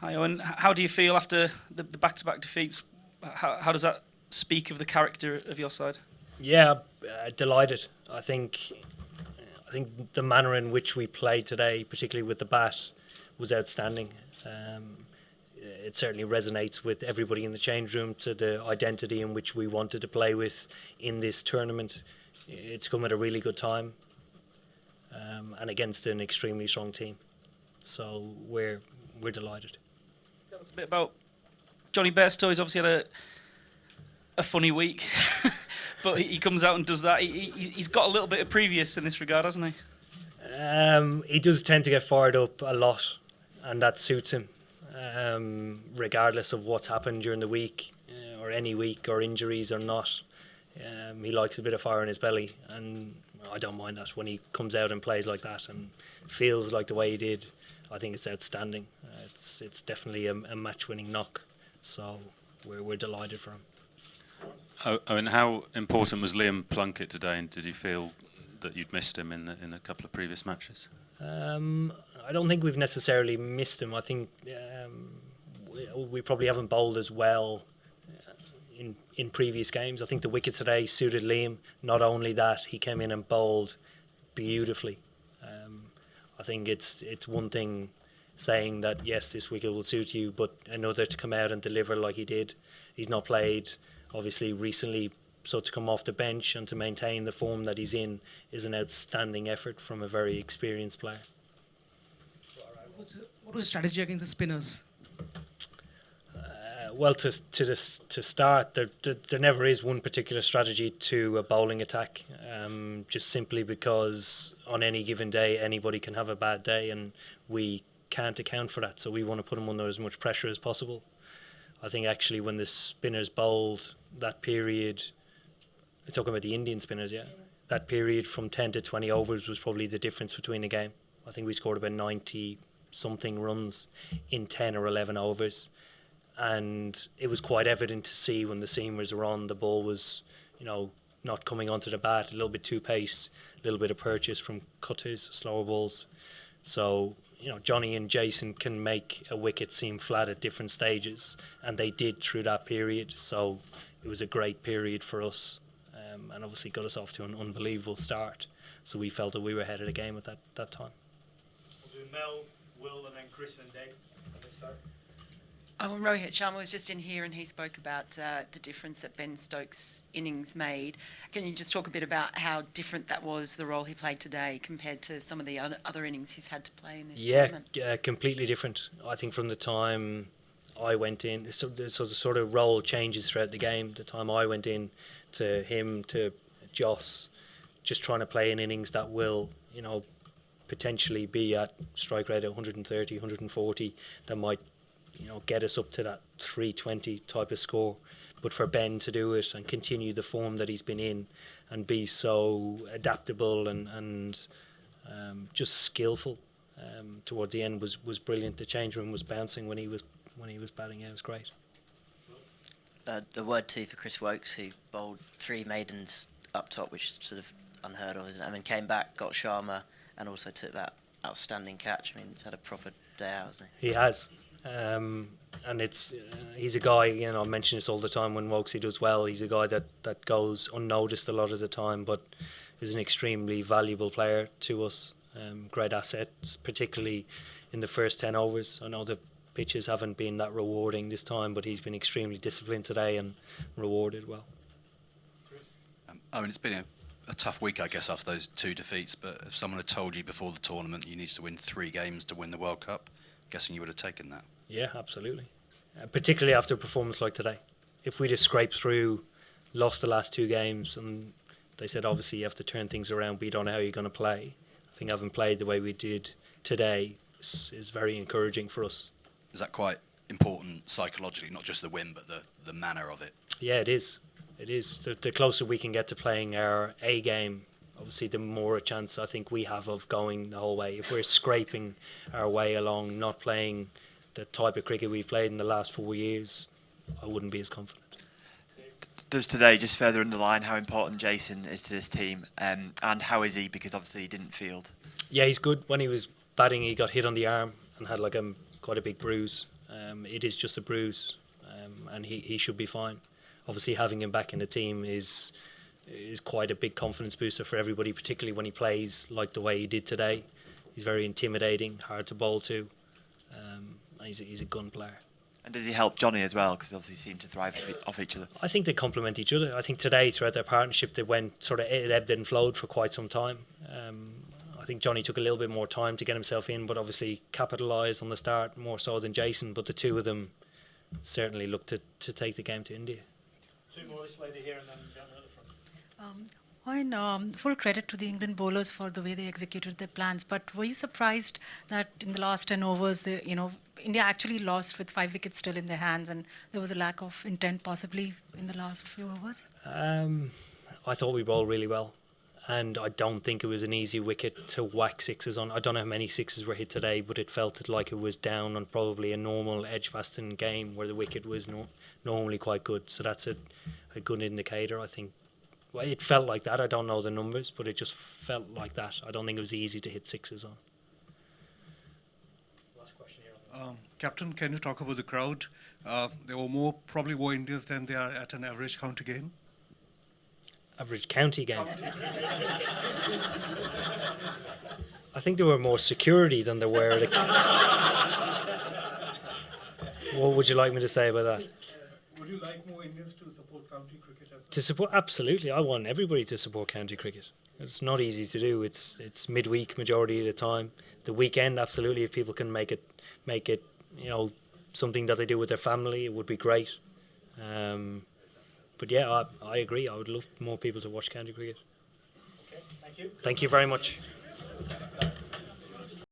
Hi Owen, how do you feel after the back-to-back defeats? How does that speak of the character of your side? Yeah, delighted. I think the manner in which we played today, particularly with the bat, was outstanding. It certainly resonates with everybody in the change room to the identity in which we wanted to play with in this tournament. It's come at a really good time, and against an extremely strong team. So we're delighted. Tell us a bit about Jonny Bairstow. He's obviously had a funny week, but he comes out and does that. He's got a little bit of previous in this regard, hasn't he? He does tend to get fired up a lot, and that suits him, regardless of what's happened during the week, or any week, or injuries or not. He likes a bit of fire in his belly, and I don't mind that when he comes out and plays like that and feels like the way he did. I think it's outstanding. It's definitely a match-winning knock, so we're delighted for him. Oh, and how important was Liam Plunkett today, and did you feel that you'd missed him in a couple of previous matches? I don't think we've necessarily missed him. I think we probably haven't bowled as well in previous games. I think the wicket today suited Liam. Not only that, he came in and bowled beautifully. I think it's one thing saying that yes, this wicket will suit you, but another to come out and deliver like he did. He's not played obviously recently, so to come off the bench and to maintain the form that he's in is an outstanding effort from a very experienced player. What was the strategy against the spinners? Well, to start, there never is one particular strategy to a bowling attack, just simply because on any given day anybody can have a bad day and we can't account for that, so we want to put them under as much pressure as possible. I think actually when the spinners bowled that period, we're talking about the Indian spinners, yeah, that period from 10 to 20 overs was probably the difference between the game. I think we scored about 90 something runs in 10 or 11 overs. And it was quite evident to see when the seamers were on, the ball was, not coming onto the bat, a little bit too pace, a little bit of purchase from cutters, slower balls. So, Jonny and Jason can make a wicket seem flat at different stages, and they did through that period. So it was a great period for us, and obviously got us off to an unbelievable start. So we felt that we were ahead of the game at that time. We'll do Mel, Will, and then Chris and Dave on this side. Rohit Sharma was just in here and he spoke about the difference that Ben Stokes' innings made. Can you just talk a bit about how different that was, the role he played today, compared to some of the other innings he's had to play in this tournament? Yeah, completely different. I think from the time I went in, so the sort of role changes throughout the game. The time I went in to him, to Joss, just trying to play in innings that will, potentially be at strike rate at 130, 140, that might get us up to that 320 type of score. But for Ben to do it and continue the form that he's been in and be so adaptable and just skillful towards the end was brilliant. The change room was bouncing when he was batting. It was great. The word too for Chris Wokes, who bowled 3 maidens up top, which is sort of unheard of, isn't it? I mean, came back, got Sharma, and also took that outstanding catch. I mean, he's had a proper day out, hasn't he? He has. And he's a guy, I mention this all the time when Wokesy does well. He's a guy that goes unnoticed a lot of the time, but is an extremely valuable player to us. Great assets, particularly in the first 10 overs. I know the pitches haven't been that rewarding this time, but he's been extremely disciplined today and rewarded well. It's been a tough week, I guess, after those 2 defeats, but if someone had told you before the tournament you needed to win 3 games to win the World Cup, guessing you would have taken that. Yeah, absolutely. Particularly after a performance like today. If we'd have scraped through, lost the last 2 games, and they said obviously you have to turn things around, we don't know how you're going to play. I think having played the way we did today is very encouraging for us. Is that quite important psychologically, not just the win, but the manner of it? Yeah, it is. It is. The closer we can get to playing our A game, obviously the more a chance I think we have of going the whole way. If we're scraping our way along, not playing the type of cricket we've played in the last 4 years, I wouldn't be as confident. Does today just further underline how important Jason is to this team, and how is he, because obviously he didn't field? Yeah, he's good. When he was batting, he got hit on the arm and had quite a big bruise. It is just a bruise, and he should be fine. Obviously, having him back in the team is quite a big confidence booster for everybody, particularly when he plays like the way he did today. He's very intimidating, hard to bowl to, and he's a gun player. And does he help Jonny as well? Because they obviously seem to thrive off each other. I think they complement each other. I think today, throughout their partnership, it ebbed and flowed for quite some time. I think Jonny took a little bit more time to get himself in, but obviously capitalised on the start more so than Jason. But the two of them certainly looked to take the game to India. Two more this lady here and then down at the front. Full credit to the England bowlers for the way they executed their plans. But were you surprised that in the last 10 overs, India actually lost with 5 wickets still in their hands, and there was a lack of intent possibly in the last few overs? I thought we bowled really well, and I don't think it was an easy wicket to whack sixes on. I don't know how many sixes were hit today, but it felt like it was down on probably a normal Edgbaston game where the wicket was normally quite good. So that's a good indicator, I think. Well, it felt like that. I don't know the numbers, but it just felt like that. I don't think it was easy to hit sixes on. Last question here. Captain, can you talk about the crowd? There were probably more Indians than there are at an average county game. Average county game. I think there were more security than there were at What would you like me to say about that? Would you like more Indians to support county cricket as well? To support, absolutely. I want everybody to support county cricket. It's not easy to do. It's midweek majority of the time. The weekend, absolutely. If people can make it, something that they do with their family, it would be great. But yeah, I agree. I would love more people to watch county cricket. Okay, thank you. Thank you very much.